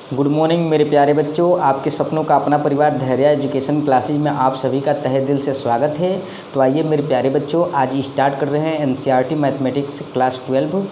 Good morning मेरे प्यारे बच्चों, आपके सपनों का अपना परिवार धैर्य एजुकेशन क्लासेज में आप सभी का तहे दिल से स्वागत है। तो आइए मेरे प्यारे बच्चों, आज स्टार्ट कर रहे हैं एनसीईआरटी मैथमेटिक्स क्लास 12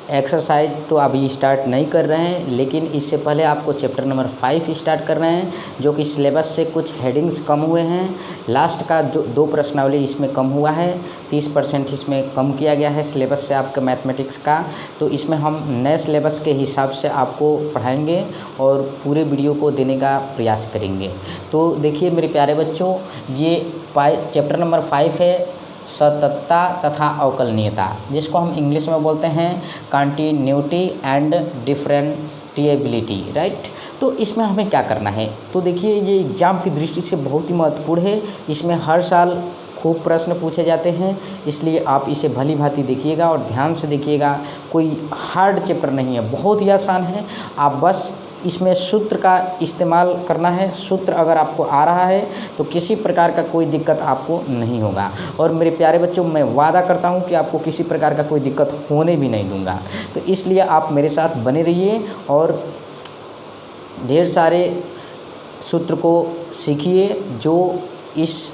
एक्सरसाइज। तो अभी स्टार्ट नहीं कर रहे हैं, लेकिन इससे पहले आपको चैप्टर नंबर 5 स्टार्ट कर रहे हैं, जो कि सिलेबस से कुछ हेडिंग्स कम हुए हैं। लास्ट का जो 2 प्रश्नावली इसमें कम हुआ है, 30% इसमें कम किया गया है सिलेबस से आपका मैथमेटिक्स का। तो इसमें हम नए सिलेबस के हिसाब से आपको पढ़ाएंगे और पूरे वीडियो को देने का प्रयास करेंगे। तो देखिए मेरे प्यारे बच्चों, ये चैप्टर नंबर 5 है सततता तथा अवकलनीयता, जिसको हम इंग्लिश में बोलते हैं कंटिन्यूटी एंड डिफरेंटिएबिलिटी, राइट। तो इसमें हमें क्या करना है, तो देखिए ये एग्ज़ाम की दृष्टि से बहुत ही महत्वपूर्ण है। इसमें हर साल खूब प्रश्न पूछे जाते हैं, इसलिए आप इसे भली भांति देखिएगा और ध्यान से देखिएगा। कोई हार्ड चैप्टर नहीं है, बहुत ही आसान है। आप बस इसमें सूत्र का इस्तेमाल करना है। सूत्र अगर आपको आ रहा है तो किसी प्रकार का कोई दिक्कत आपको नहीं होगा। और मेरे प्यारे बच्चों, मैं वादा करता हूं कि आपको किसी प्रकार का कोई दिक्कत होने भी नहीं दूंगा। तो इसलिए आप मेरे साथ बने रहिए और ढेर सारे सूत्र को सीखिए जो इस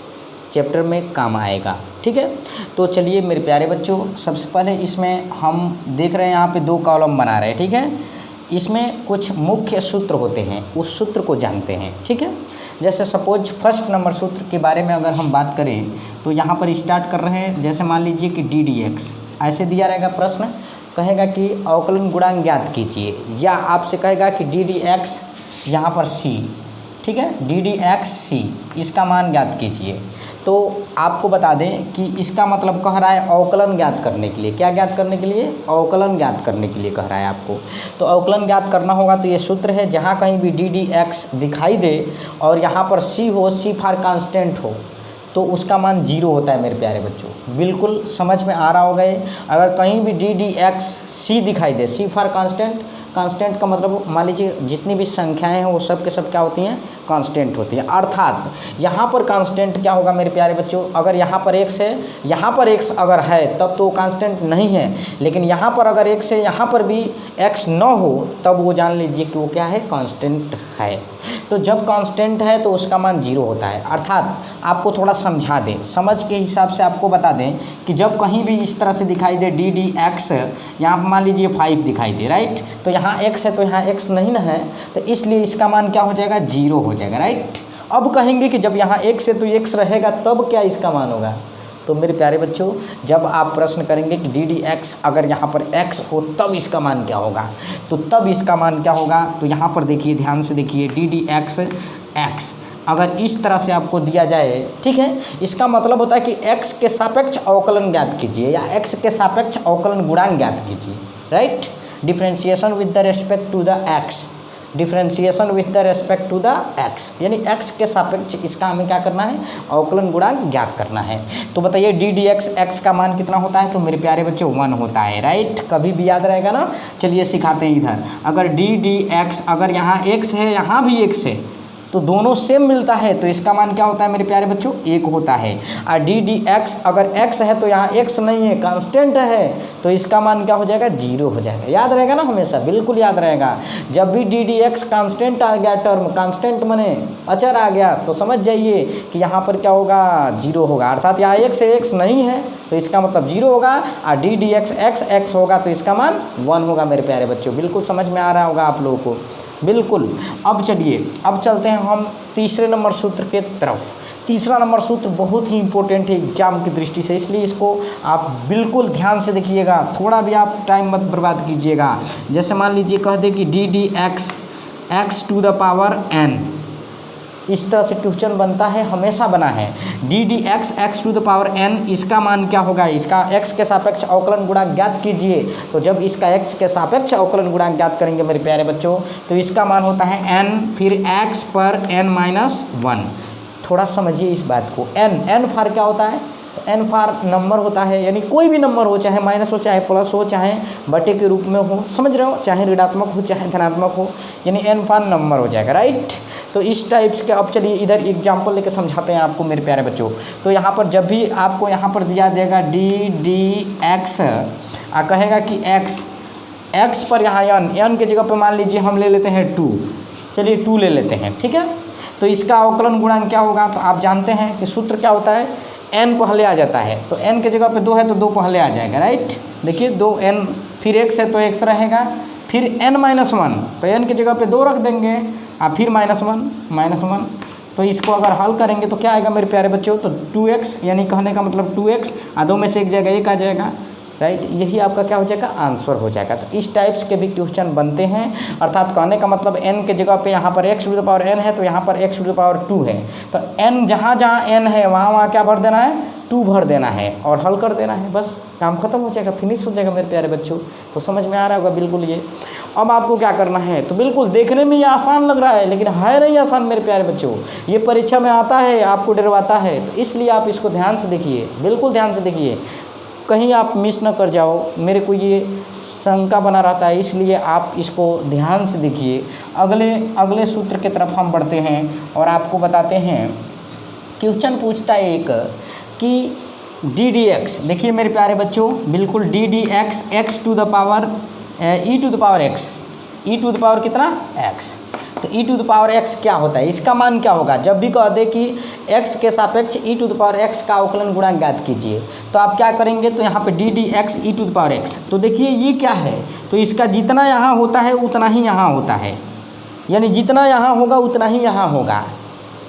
चैप्टर में काम आएगा, ठीक है। तो चलिए मेरे प्यारे बच्चों, सबसे पहले इसमें हम देख रहे हैं यहाँ पे 2 कॉलम बना रहे हैं, ठीक है। इसमें कुछ मुख्य सूत्र होते हैं, उस सूत्र को जानते हैं, ठीक है। जैसे सपोज फर्स्ट नंबर सूत्र के बारे में अगर हम बात करें तो यहाँ पर स्टार्ट कर रहे हैं। जैसे मान लीजिए कि डी डी एक्स ऐसे दिया रहेगा, प्रश्न कहेगा कि अवकलन गुणांक ज्ञात कीजिए, या आपसे कहेगा कि डी डी एक्स यहाँ पर सी, ठीक है, डी डी एक्स सी इसका मान ज्ञात कीजिए। तो आपको बता दें कि इसका मतलब कह रहा है अवकलन ज्ञात करने के लिए। क्या ज्ञात करने के लिए? अवकलन ज्ञात करने के लिए कह रहा है आपको। तो अवकलन ज्ञात करना होगा तो ये सूत्र है, जहाँ कहीं भी डी डी एक्स दिखाई दे और यहाँ पर सी हो, सी फॉर कांस्टेंट हो, तो उसका मान 0 होता है मेरे प्यारे बच्चों। बिल्कुल समझ में आ रहा होगा ये। अगर कहीं भी डी डी एक्स सी दिखाई दे, सी फॉर कांस्टेंट, कांस्टेंट का मतलब मान लीजिए जितनी भी संख्याएं हैं वो सब के सब क्या होती हैं? कांस्टेंट होती है। अर्थात यहाँ पर कांस्टेंट क्या होगा मेरे प्यारे बच्चों, अगर यहाँ पर x है, यहाँ पर x अगर है तब तो कांस्टेंट नहीं है, लेकिन यहाँ पर अगर x है, यहाँ पर भी x न हो, तब वो जान लीजिए कि वो क्या है? कांस्टेंट है। तो जब कांस्टेंट है तो उसका मान 0 होता है। अर्थात आपको थोड़ा समझा दें, समझ के हिसाब से आपको बता दें कि जब कहीं भी इस तरह से दिखाई दे डी डी एक्स, यहाँ पर मान लीजिए 5 दिखाई दे, राइट, तो यहाँ x है तो यहाँ x नहीं ना है, तो इसलिए इसका मान क्या हो जाएगा? 0 हो जाएगा, राइट। अब कहेंगे कि जब यहाँ x है तो x रहेगा, तब क्या इसका मान होगा? तो मेरे प्यारे बच्चों, जब आप प्रश्न करेंगे कि डी डी एक्स अगर यहाँ पर x हो तब इसका मान क्या होगा, तो तब इसका मान क्या होगा, तो यहाँ पर देखिए, ध्यान से देखिए, डी डी एक्स एक्स अगर इस तरह से आपको दिया जाए, ठीक है, इसका मतलब होता है कि x के सापेक्ष अवकलन ज्ञात कीजिए या x के सापेक्ष अवकलन गुणांक ज्ञात कीजिए, right. Differentiation with the respect to the x, differentiation with the respect to the x, यानी x के सापेक्ष इसका हमें क्या करना है? अवकलन गुणांक ज्ञात करना है। तो बताइए डी डी एक्स x का मान कितना होता है? तो मेरे प्यारे बच्चों 1 होता है, राइट। कभी भी याद रहेगा ना। चलिए सिखाते हैं इधर। अगर डी डी एक्स अगर यहाँ x है, यहाँ भी x है, तो दोनों सेम मिलता है, तो इसका मान क्या होता है मेरे प्यारे बच्चों? 1 होता है। और डी डी एक्स अगर x है तो यहाँ x नहीं है, कांस्टेंट है, तो इसका मान क्या हो जाएगा? 0 हो जाएगा। याद रहेगा ना, हमेशा बिल्कुल याद रहेगा। जब भी डी डी एक्स कांस्टेंट आ गया, टर्म कांस्टेंट माने अचर आ गया, तो समझ जाइए कि यहाँ पर क्या होगा? 0 होगा। अर्थात यहाँ x है, x नहीं है, तो इसका मतलब 0 होगा। और डी डी एक्स x होगा तो इसका मान 1 होगा मेरे प्यारे बच्चों। बिल्कुल समझ में आ रहा होगा आप लोगों को, बिल्कुल। अब चलिए, अब चलते हैं हम तीसरे नंबर सूत्र के तरफ। तीसरा नंबर सूत्र बहुत ही इंपॉर्टेंट है एग्जाम की दृष्टि से, इसलिए इसको आप बिल्कुल ध्यान से देखिएगा, थोड़ा भी आप टाइम मत बर्बाद कीजिएगा। जैसे मान लीजिए कह दे कि d d x x to the power n, इस तरह से क्वेश्चन बनता है, हमेशा बना है। D d x x to the power n, इसका मान क्या होगा? इसका x के सापेक्ष अवकलन गुणांक ज्ञात कीजिए। तो जब इसका x के सापेक्ष अवकलन गुणांक ज्ञात करेंगे मेरे प्यारे बच्चों, तो इसका मान होता है n, फिर x पर n-1। थोड़ा समझिए इस बात को। n फार क्या होता है? n फार नंबर होता है, यानी कोई भी नंबर हो, चाहे माइनस हो, चाहे प्लस हो, चाहे बटे के रूप में हो, समझ रहे हो, चाहे ऋणात्मक हो, चाहे धनात्मक हो, यानी n फार नंबर हो जाएगा, राइट। तो इस टाइप्स के, अब चलिए इधर एग्जाम्पल लेकर समझाते हैं आपको मेरे प्यारे बच्चों। तो यहाँ पर जब भी आपको यहाँ पर दिया जाएगा डी डी एक्स, कहेगा कि x पर यहाँ n की जगह पर मान लीजिए हम ले लेते हैं 2, चलिए 2 ले लेते हैं, ठीक है। तो इसका अवकलन गुणांक क्या होगा, तो आप जानते हैं कि सूत्र क्या होता है, n पहले आ जाता है, तो n के जगह पे 2 है तो 2 पहले आ जाएगा, राइट। देखिए 2n, फिर x है तो x रहेगा, फिर n-1, तो n की जगह पे 2 रख देंगे, फिर -1, तो इसको अगर हल करेंगे तो क्या आएगा मेरे प्यारे बच्चों, तो 2x, यानी कहने का मतलब 2x, 2 में से एक जगह 1 आ जाएगा, राइट। यही आपका क्या हो जाएगा, आंसर हो जाएगा। तो इस टाइप्स के भी क्वेश्चन बनते हैं, अर्थात कहने का मतलब n के जगह पे यहाँ पर x⁴n है तो यहाँ पर x⁴2 है, तो n जहाँ n है वहाँ क्या भर देना है, 2 भर देना है और हल कर देना है, बस काम खत्म हो जाएगा, फिनिश हो जाएगा मेरे प्यारे बच्चों। तो समझ में आ रहा होगा बिल्कुल ये। अब आपको क्या करना है, तो बिल्कुल देखने में ये आसान लग रहा है लेकिन है नहीं आसान मेरे प्यारे बच्चों, ये परीक्षा में आता है, आपको डरवाता है, तो इसलिए आप इसको ध्यान से देखिए, बिल्कुल ध्यान से देखिए, कहीं आप मिस न कर जाओ, मेरे को ये शंका बना रहता है, इसलिए आप इसको ध्यान से देखिए। अगले सूत्र की तरफ हम बढ़ते हैं और आपको बताते हैं। क्वेश्चन पूछता है एक कि ddx, देखिए मेरे प्यारे बच्चों, बिल्कुल ddx x to the power e to the power x, e to the power कितना x, तो e to the power x क्या होता है, इसका मान क्या होगा। जब भी कह दे कि x के सापेक्ष e to the power x का अवकलन गुणांक ज्ञात कीजिए, तो आप क्या करेंगे, तो यहाँ पे ddx e to the power x, तो देखिए ये क्या है, तो इसका जितना यहाँ होता है उतना ही यहाँ होता है, यानी जितना यहाँ होगा उतना ही यहाँ होगा,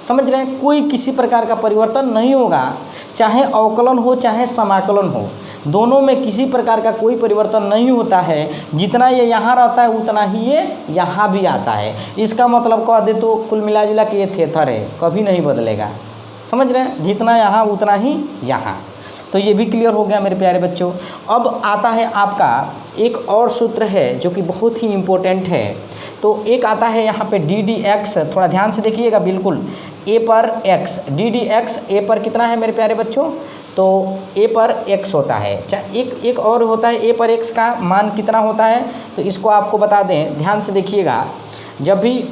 समझ रहे हैं। कोई किसी प्रकार का परिवर्तन नहीं होगा, चाहे अवकलन हो चाहे समाकलन हो, दोनों में किसी प्रकार का कोई परिवर्तन नहीं होता है। जितना ये यहाँ रहता है उतना ही ये यहाँ भी आता है। इसका मतलब कह दे तो कुल मिला जुला के ये थेथर है, कभी नहीं बदलेगा, समझ रहे हैं, जितना यहाँ उतना ही यहाँ। तो ये भी क्लियर हो गया मेरे प्यारे बच्चों। अब आता है आपका एक और सूत्र है जो कि बहुत ही इम्पोर्टेंट है। तो एक आता है यहाँ पे ddx, थोड़ा ध्यान से देखिएगा, बिल्कुल a पर x, ddx a पर कितना है मेरे प्यारे बच्चों, तो a पर x होता है। चाहे एक और होता है a पर x का मान कितना होता है, तो इसको आपको बता दें, ध्यान से देखिएगा। जब भी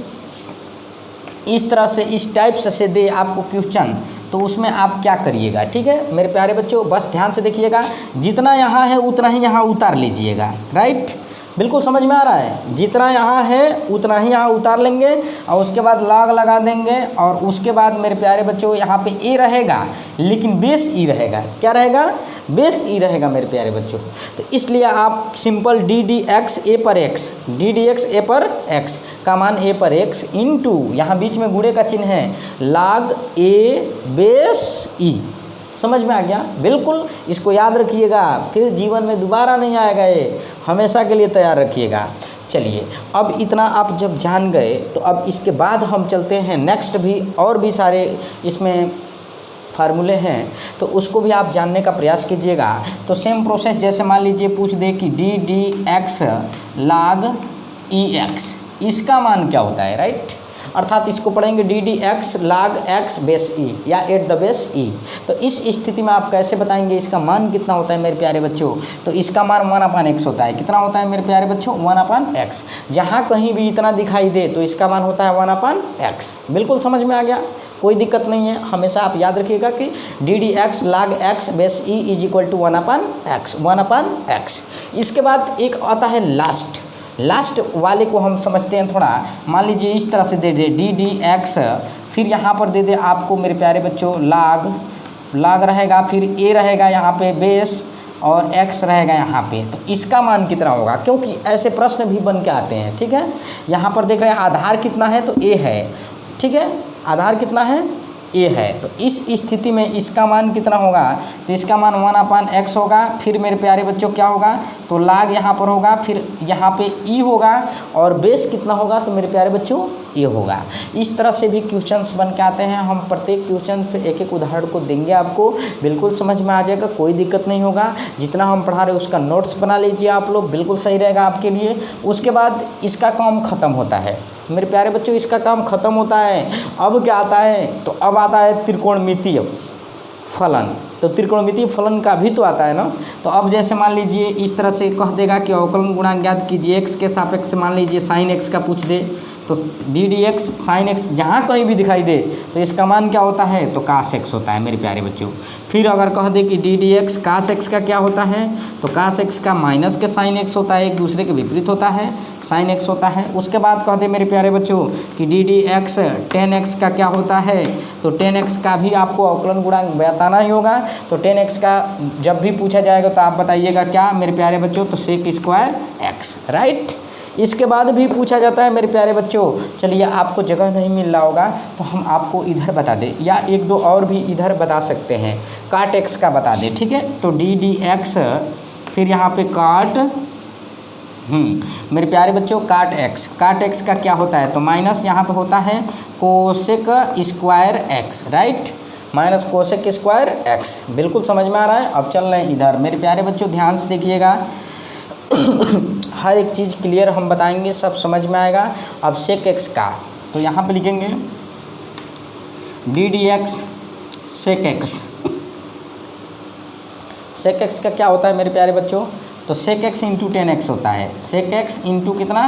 इस तरह से इस टाइप से दे आपको क्वेश्चन, तो उसमें आप क्या करिएगा, ठीक है मेरे प्यारे बच्चों, बस ध्यान से देखिएगा, जितना यहाँ है उतना ही यहाँ उतार लीजिएगा, राइट। बिल्कुल समझ में आ रहा है, जितना यहाँ है उतना ही यहाँ उतार लेंगे और उसके बाद लाग लगा देंगे, और उसके बाद मेरे प्यारे बच्चों यहाँ पे ए रहेगा लेकिन बेस ई रहेगा, क्या रहेगा, बेस ई रहेगा मेरे प्यारे बच्चों। तो इसलिए आप सिंपल ddx a पर x, ddx a पर x का मान a पर x इंटू, यहाँ बीच में गुणे का चिन्ह है, log a बेस ई, समझ में आ गया। बिल्कुल इसको याद रखिएगा, फिर जीवन में दोबारा नहीं आएगा, ये हमेशा के लिए तैयार रखिएगा। चलिए अब इतना आप जब जान गए, तो अब इसके बाद हम चलते हैं नेक्स्ट भी, और भी सारे इसमें फार्मूले हैं, तो उसको भी आप जानने का प्रयास कीजिएगा। तो सेम प्रोसेस, जैसे मान लीजिए पूछ दे कि ddx log ex, इसका मान क्या होता है, राइट। अर्थात इसको पढ़ेंगे ddx log x base e या एट द बेस e। तो इस स्थिति में आप कैसे बताएंगे इसका मान कितना होता है मेरे प्यारे बच्चों, तो इसका मान 1/x होता है। कितना होता है मेरे प्यारे बच्चों, 1/x। जहाँ कहीं भी इतना दिखाई दे तो इसका मान होता है 1/x। बिल्कुल समझ में आ गया, कोई दिक्कत नहीं है। हमेशा आप याद रखिएगा कि ddx log x base e is equal to 1/x। इसके बाद एक आता है लास्ट वाले को हम समझते हैं थोड़ा। मान लीजिए इस तरह से दे दे ddx, फिर यहाँ पर दे दे आपको मेरे प्यारे बच्चों log रहेगा, फिर a रहेगा यहाँ पे बेस, और x रहेगा यहाँ पे। तो इसका मान कितना होगा, क्योंकि ऐसे प्रश्न भी बन के आते हैं, ठीक है। यहाँ पर देख रहे हैं आधार कितना है, तो a है, ठीक है, आधार कितना है, a है। तो इस स्थिति में इसका मान कितना होगा, तो इसका मान 1/x होगा। फिर मेरे प्यारे बच्चों क्या होगा, तो log यहाँ पर होगा, फिर यहाँ पे e होगा, और बेस कितना होगा, तो मेरे प्यारे बच्चों a होगा। इस तरह से भी क्वेश्चंस बन के आते हैं। हम प्रत्येक क्वेश्चन पे एक एक उदाहरण को देंगे, आपको बिल्कुल समझ में आ जाएगा, कोई दिक्कत नहीं होगा। जितना हम पढ़ा रहे उसका नोट्स बना लीजिए आप लोग, बिल्कुल सही रहेगा आपके लिए। उसके बाद इसका काम ख़त्म होता है मेरे प्यारे बच्चों, इसका काम ख़त्म होता है। अब क्या आता है, तो अब आता है त्रिकोणमितीय फलन। तो त्रिकोणमितीय फलन का भी तो आता है ना। तो अब जैसे मान लीजिए इस तरह से कह देगा कि अवकलन गुणांक ज्ञात कीजिए, x के सापेक्ष मान लीजिए sin x का पूछ दे, तो तो d d x sine x जहाँ कहीं भी दिखाई दे तो इसका मान क्या होता है, तो कास एक्स होता है मेरे प्यारे बच्चों। फिर अगर कह दे कि d d x cos x का क्या होता है, तो कास एक्स का माइनस के साइन एक्स होता है, एक दूसरे के विपरीत होता है, साइन एक्स होता है। उसके बाद कह दे मेरे प्यारे बच्चों कि d d x tan x का क्या होता है, तो टेन एक्स का भी आपको अवकलन गुणांक बताना ही होगा। तो टेन एक्स का जब भी पूछा जाएगा तो आप बताइएगा क्या मेरे प्यारे बच्चों, तो सेक स्क्वायर एक्स, राइट। इसके बाद भी पूछा जाता है मेरे प्यारे बच्चों, चलिए आपको जगह नहीं मिल रहा होगा तो हम आपको इधर बता दें, या एक दो और भी इधर बता सकते हैं, काट एक्स का बता दें, ठीक है। तो डी डी एक्स फिर यहाँ पे काट मेरे प्यारे बच्चों काट एक्स का क्या होता है, तो माइनस यहाँ पे होता है cosec square x, right, minus cosec square x. बिल्कुल समझ में आ रहा है। अब चल रहे हैं इधर मेरे प्यारे बच्चों, ध्यान से देखिएगा हर एक चीज़ क्लियर हम बताएंगे, सब समझ में आएगा। अब सेक एक्स का तो यहाँ पे लिखेंगे d d x sec x का क्या होता है मेरे प्यारे बच्चों, तो sec x into tan x होता है, सेक एक्स इंटू कितना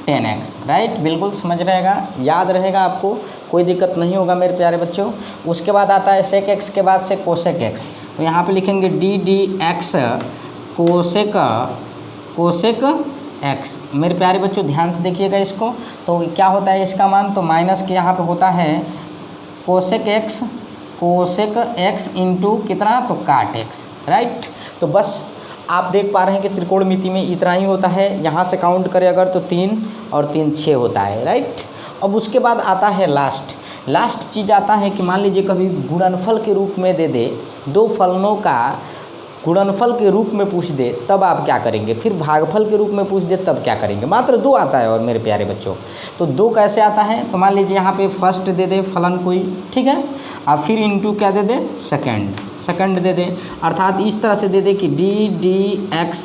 10x, राइट। बिल्कुल समझ रहेगा, याद रहेगा आपको, कोई दिक्कत नहीं होगा मेरे प्यारे बच्चों। उसके बाद आता है सेक एक्स के बाद से कोसेक एक्स, तो यहाँ पे लिखेंगे d d x cosec x. मेरे प्यारे बच्चों ध्यान से देखिएगा इसको, तो क्या होता है इसका मान, तो माइनस के यहाँ पे होता है कोसेक एक्स इंटू कितना, तो काट एक्स, राइट। तो बस आप देख पा रहे हैं कि त्रिकोणमिति में इतना ही होता है, यहाँ से काउंट करें अगर तो 3 और 3 6 होता है, राइट। अब उसके बाद आता है लास्ट चीज़ आता है कि मान लीजिए कभी गुणनफल के रूप में दे दे, दो फलनों का गुणनफल के रूप में पूछ दे तब आप क्या करेंगे, फिर भागफल के रूप में पूछ दे तब क्या करेंगे। मात्र 2 आता है और मेरे प्यारे बच्चों, तो 2 कैसे आता है, तो मान लीजिए यहाँ पे फर्स्ट दे दे फलन कोई, ठीक है, और फिर इंटू क्या दे दे, सेकंड दे दे, अर्थात इस तरह से दे दे कि d d x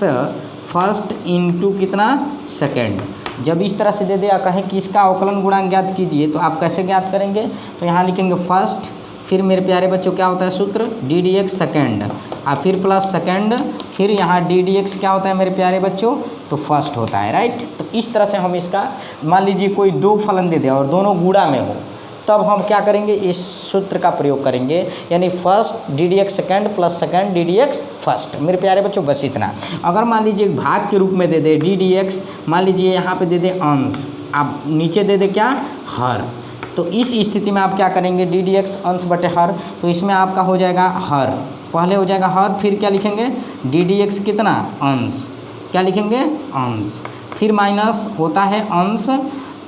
first into कितना सेकंड। जब इस तरह से दे दे कहें कि इसका अवकलन गुणांक ज्ञात कीजिए, तो आप कैसे ज्ञात करेंगे, तो यहाँ लिखेंगे फर्स्ट, फिर मेरे प्यारे बच्चों क्या होता है सूत्र, डी डी एक्स सेकेंड, और फिर प्लस सेकेंड, फिर यहाँ डी डी एक्स क्या होता है मेरे प्यारे बच्चों, तो फर्स्ट होता है, राइट। तो इस तरह से हम इसका मान लीजिए कोई 2 फलन दे दे और दोनों गुणा में हो, तब हम क्या करेंगे, इस सूत्र का प्रयोग करेंगे, यानी first d d x second plus second D d x first. मेरे प्यारे बच्चों बस इतना। अगर मान लीजिए भाग के रूप में दे दे डी डी एक्स, मान लीजिए यहाँ पे दे दे अंश, आप नीचे दे दे क्या, हर, तो इस स्थिति में आप क्या करेंगे, डी डी एक्स अंश बटे हर, तो इसमें आपका हो जाएगा हर, पहले हो जाएगा हर, फिर क्या लिखेंगे डी डी एक्स कितना अंश, क्या लिखेंगे अंश, फिर माइनस होता है अंश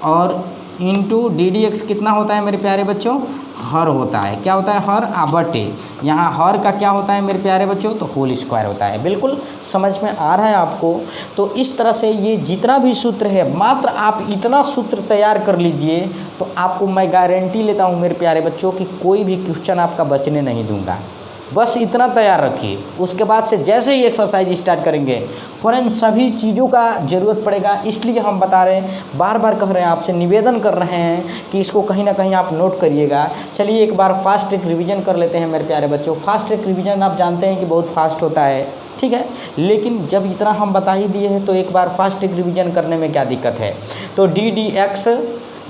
और इंटू डी डी एक्स कितना होता है मेरे प्यारे बच्चों, हर होता है, क्या होता है हर, बटे यहाँ हर का क्या होता है मेरे प्यारे बच्चों, तो होल स्क्वायर होता है। बिल्कुल समझ में आ रहा है आपको। तो इस तरह से ये जितना भी सूत्र है, मात्र आप इतना सूत्र तैयार कर लीजिए तो आपको मैं गारंटी लेता हूँ मेरे प्यारे बच्चों कि कोई भी क्वेश्चन आपका बचने नहीं दूंगा। बस इतना तैयार रखिए, उसके बाद से जैसे ही एक्सरसाइज स्टार्ट करेंगे फ़ौरन सभी चीज़ों का ज़रूरत पड़ेगा, इसलिए हम बता रहे हैं, बार बार कह रहे हैं, आपसे निवेदन कर रहे हैं कि इसको कहीं ना कहीं आप नोट करिएगा। चलिए एक बार फास्ट ट्रैक रिवीजन कर लेते हैं मेरे प्यारे बच्चों। फास्ट ट्रैक रिवीजन आप जानते हैं कि बहुत फास्ट होता है, ठीक है, लेकिन जब इतना हम बता ही दिए हैं तो एक बार फास्ट ट्रैक रिवीजन करने में क्या दिक्कत है। तो डी डी एक्स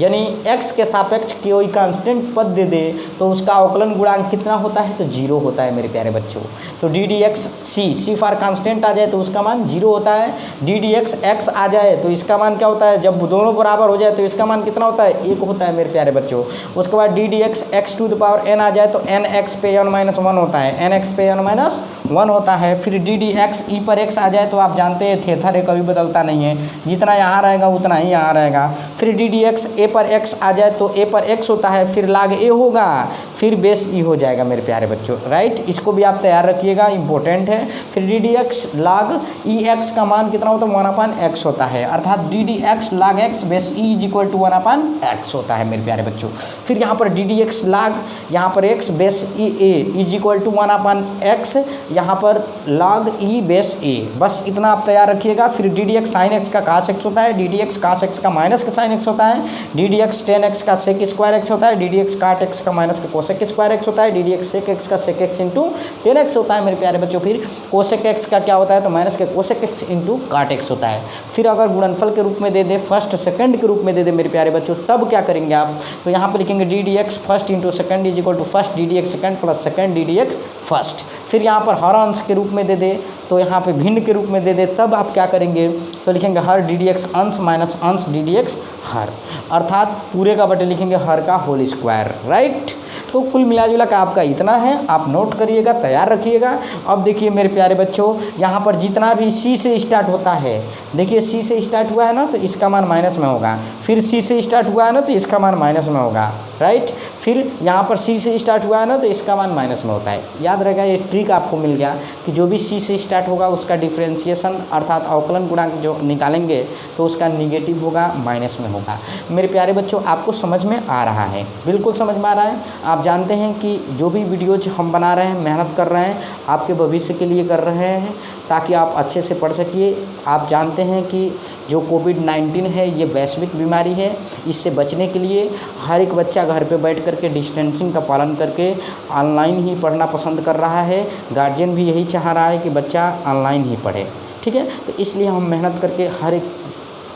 यानी x के सापेक्ष कोई कांस्टेंट पद दे दे तो उसका अवकलन गुणांक कितना होता है, तो 0 होता है मेरे प्यारे बच्चों। तो d d x c for constant आ जाए तो उसका मान 0 होता है। डी डी एक्स एक्स आ जाए तो इसका मान क्या होता है, जब दोनों बराबर हो जाए तो इसका मान कितना होता है, 1 होता है मेरे प्यारे बच्चों। उसके बाद d d x x to the power n आ जाए तो n x पे n माइनस 1 होता है, n x पे n माइनस 1 होता है। फिर डी डी एक्स ई पर x आ जाए तो आप जानते हैं थेथर है, कभी बदलता नहीं है, जितना यहाँ रहेगा उतना ही यहाँ रहेगा। फिर डी डी एक्स ए पर x आ जाए तो a पर x होता है, फिर लाग a होगा, फिर बेस e हो जाएगा मेरे प्यारे बच्चों, राइट। इसको भी आप तैयार रखिएगा, इंपॉर्टेंट है। फिर डी डी एक्स लाग ई एक्स का मान कितना होता है, 1/x होता है, अर्थात d d x log x base e is equal to 1/x होता है मेरे प्यारे बच्चों। फिर यहाँ पर डी डी एक्स लाग यहाँ पर x base e a is equal to 1/x, यहाँ पर log e बेस a, बस इतना आप तैयार रखिएगा। फिर d d x sine x का कास एक्स होता है, d d x cos x का माइनस का साइन एक्स होता है, d d x tan x का सेक स्क्वायर एक्स होता है, d d x cot x का माइनस का कोसेक स्क्वायर एक्स होता है, d d x sec x का sec x into tan x होता है मेरे प्यारे बच्चों। फिर कोसेक एक्स का क्या होता है, तो माइनस का कोसेक एक्स इंटू काट एक्स होता है। फिर अगर गुणनफल के रूप में दे दे, फर्स्ट सेकंड के रूप में दे दे मेरे प्यारे बच्चों, तब क्या करेंगे आप, तो यहाँ पर लिखेंगे d d x first into second is equal to first d d x second plus second d d x first. फिर यहाँ पर हर अंश के रूप में दे दे, तो यहाँ पे भिन्न के रूप में दे दे, तब आप क्या करेंगे, तो लिखेंगे हर डी डी एक्स अंश माइनस अंश डी डी एक्स हर, अर्थात पूरे का बटे लिखेंगे हर का होल स्क्वायर, राइट। तो कुल मिला जुला का आपका इतना है, आप नोट करिएगा, तैयार रखिएगा। अब देखिए मेरे प्यारे बच्चों, यहाँ पर जितना भी सी से स्टार्ट होता है, देखिए सी से स्टार्ट हुआ है ना, तो इसका मान माइनस में होगा। फिर सी से स्टार्ट हुआ है ना, तो इसका मान माइनस में होगा, राइट। फिर यहाँ पर सी से स्टार्ट हुआ है ना, तो इसका मान माइनस में होता है। याद रहेगा, ये ट्रिक आपको मिल गया कि जो भी सी से स्टार्ट होगा उसका डिफ्रेंशिएशन अर्थात अवकलन गुणांक जो निकालेंगे तो उसका निगेटिव होगा, माइनस में होगा। मेरे प्यारे बच्चों, आपको समझ में आ रहा है, बिल्कुल समझ में आ रहा है। आप जानते हैं कि जो भी वीडियोज हम बना रहे हैं, मेहनत कर रहे हैं, आपके भविष्य के लिए कर रहे हैं, ताकि आप अच्छे से पढ़ सकिए। आप जानते हैं कि जो कोविड-19 है ये वैश्विक बीमारी है, इससे बचने के लिए हर एक बच्चा घर पे बैठ करके डिस्टेंसिंग का पालन करके ऑनलाइन ही पढ़ना पसंद कर रहा है। गार्जियन भी यही चाह रहा है कि बच्चा ऑनलाइन ही पढ़े, ठीक है। तो इसलिए हम मेहनत करके हर एक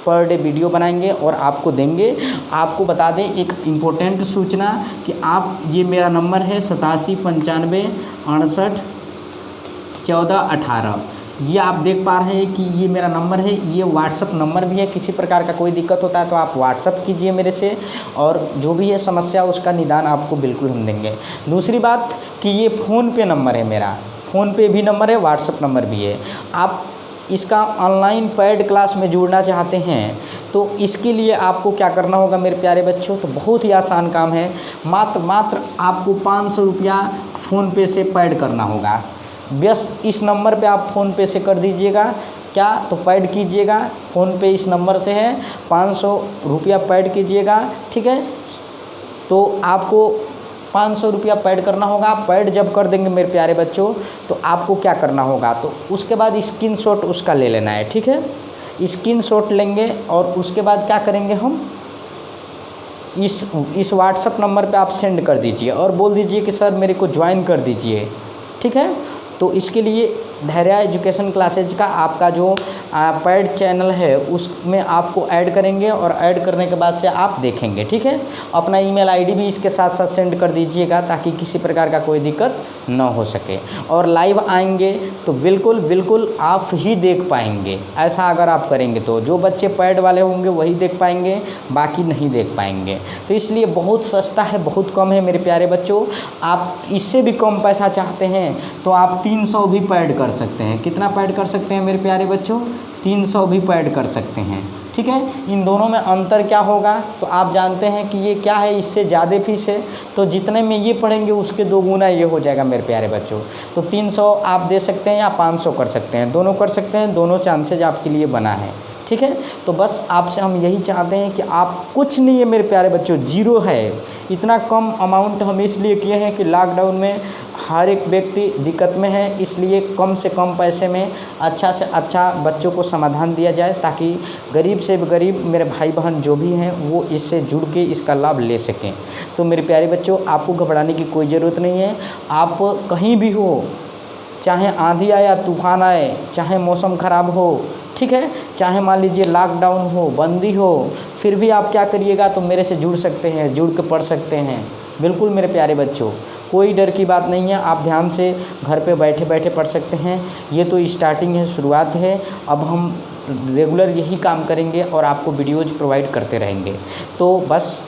पर डे वीडियो बनाएंगे और आपको देंगे। आपको बता दें एक इम्पोर्टेंट सूचना कि आप, ये मेरा नंबर है 8795 ये आप देख पा रहे हैं कि ये मेरा नंबर है, ये व्हाट्सअप नंबर भी है। किसी प्रकार का कोई दिक्कत होता है तो आप व्हाट्सअप कीजिए मेरे से, और जो भी है समस्या उसका निदान आपको बिल्कुल हम देंगे। दूसरी बात कि ये फ़ोन पे नंबर है मेरा, फ़ोन पे भी नंबर है, व्हाट्सअप नंबर भी है। आप इसका ऑनलाइन पेड क्लास में जुड़ना चाहते हैं तो इसके लिए आपको क्या करना होगा मेरे प्यारे बच्चों, तो बहुत ही आसान काम है। मात्र आपको 500 रुपया फ़ोनपे से पेड करना होगा। बस इस नंबर पे आप फ़ोनपे से कर दीजिएगा, क्या तो पेड कीजिएगा। फ़ोनपे इस नंबर से है, 500 रुपया पेड कीजिएगा, ठीक है। तो आपको 500 रुपया पेड करना होगा। पेड जब कर देंगे मेरे प्यारे बच्चों, तो आपको क्या करना होगा, तो उसके बाद स्क्रीनशॉट उसका ले लेना है, ठीक है। स्क्रीनशॉट लेंगे और उसके बाद क्या करेंगे, हम इस व्हाट्सअप नंबर पे आप सेंड कर दीजिए और बोल दीजिए कि सर मेरे को ज्वाइन कर दीजिए, ठीक है। तो इसके लिए धैर्य एजुकेशन क्लासेज का आपका जो पेड चैनल है उसमें आपको ऐड करेंगे और ऐड करने के बाद से आप देखेंगे, ठीक है। अपना ईमेल आईडी भी इसके साथ साथ सेंड कर दीजिएगा ताकि किसी प्रकार का कोई दिक्कत न हो सके। और लाइव आएंगे तो बिल्कुल आप ही देख पाएंगे। ऐसा अगर आप करेंगे तो जो बच्चे पैड वाले होंगे वही देख पाएंगे, बाकी नहीं देख पाएंगे। तो इसलिए बहुत सस्ता है, बहुत कम है मेरे प्यारे बच्चों। आप इससे भी कम पैसा चाहते हैं तो आप 300 भी पैड कर सकते हैं। कितना पैड कर सकते हैं मेरे प्यारे बच्चों, 300 भी पैड कर सकते हैं, ठीक है। इन दोनों में अंतर क्या होगा, तो आप जानते हैं कि ये क्या है, इससे ज़्यादा फीस है, तो जितने में ये पढ़ेंगे उसके 2 गुना ये हो जाएगा मेरे प्यारे बच्चों। तो 300 आप दे सकते हैं या 500 कर सकते हैं, दोनों कर सकते हैं, दोनों चांसेज आपके लिए बना है, ठीक है। तो बस आपसे हम यही चाहते हैं कि आप, कुछ नहीं है मेरे प्यारे बच्चों, जीरो है। इतना कम अमाउंट हम इसलिए किए हैं कि लॉकडाउन में हर एक व्यक्ति दिक्कत में है, इसलिए कम से कम पैसे में अच्छा से अच्छा बच्चों को समाधान दिया जाए ताकि गरीब से गरीब मेरे भाई बहन जो भी हैं वो इससे जुड़ के इसका लाभ ले सकें। तो मेरे प्यारे बच्चों, आपको घबराने की कोई ज़रूरत नहीं है। आप कहीं भी हो, चाहे आंधी आए या तूफान आए, चाहे मौसम ख़राब हो, ठीक है, चाहे मान लीजिए लॉकडाउन हो, बंदी हो, फिर भी आप क्या करिएगा, तो मेरे से जुड़ सकते हैं, जुड़ के पढ़ सकते हैं। बिल्कुल मेरे प्यारे बच्चों, कोई डर की बात नहीं है। आप ध्यान से घर पे बैठे बैठे पढ़ सकते हैं। ये तो स्टार्टिंग है, शुरुआत है। अब हम रेगुलर यही काम करेंगे और आपको वीडियोज़ प्रोवाइड करते रहेंगे। तो बस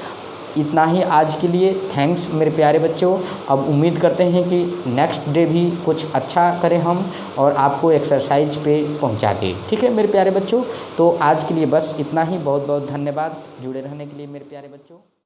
इतना ही आज के लिए। थैंक्स मेरे प्यारे बच्चों। अब उम्मीद करते हैं कि नेक्स्ट डे भी कुछ अच्छा करें हम और आपको एक्सरसाइज पे पहुंचा दें, ठीक है मेरे प्यारे बच्चों। तो आज के लिए बस इतना ही। बहुत बहुत धन्यवाद जुड़े रहने के लिए मेरे प्यारे बच्चों।